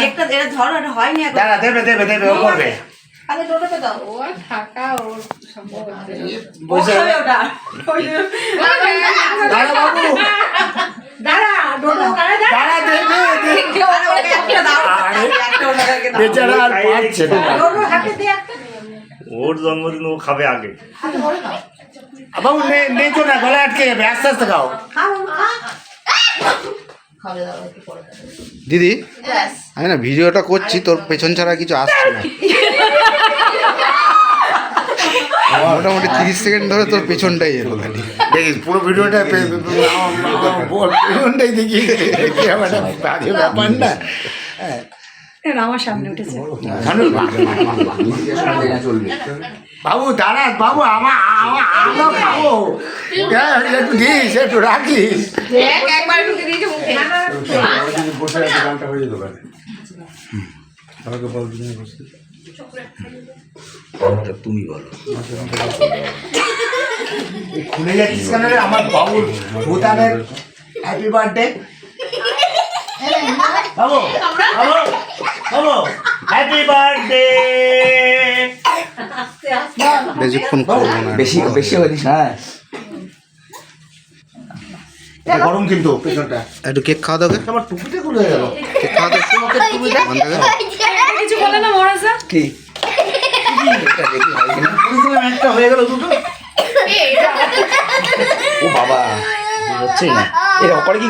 কেকটা এটা ধরো, এটা হয়নি এখন। দাঁড়া, দেবে ও করবে। আরে ডোডোকে দাও। ও থাকা ওর সম্ভব হচ্ছে না। ও খাবে ওটা। দাঁড়া বাবু, দাঁড়া, ডোডো কারে দাও। দাঁড়া, দেবে। আরে ওকে একটা দাও। একটা ওনাকে দাও। বেচারা আর পারছে না। ডোডো হাতে দে একটা। ওর জন্মদিন ও খাবে আগে। হাতে ধরে নাও। বাবু নেচো না, গলায় আটকে যাবে, আস্তে আস্তে খাও। খাও, খাবে দাও একটু পরে খাবে। দিদি ব্যাস। আমি না ভিডিওটা করছি, তোর পেছন ছাড়া কিছু আসছে না। মোটামুটি 30 সেকেন্ড ধরে তোর পেছনটাই এলো খালি। দেখিস পুরো ভিডিওটা পেছনটাই দেখি, বাজে ব্যাপার না। আমার সামনে উঠেছে। বাবু দাঁড়া, বাবু আমরা খাবো, একটু দিস, একটু রাখিস। একবার ঢুকে দিয়েছে মুখে। তুমি বলো। খুলে যাচ্ছিস কেন রে? আমার বাবুর ভুটানের হ্যাপি বার্থডে। বাবু বাবু বাবু হ্যাপি বার্থডে। বেশিক্ষণ করবো না। বেশি হয়েছিস না। গরম কিন্তু পেছনটা। একটু কেক খাওয়া দাও। আমার টুপিটা খুলে গেল। কেক খাওয়া দাও। কিছু বলে না মহারাজা? কি এটা দেখি হয় কিনা। একটা হয়ে গেল দুটো। ও বাবা হচ্ছে না, এর অপরে কি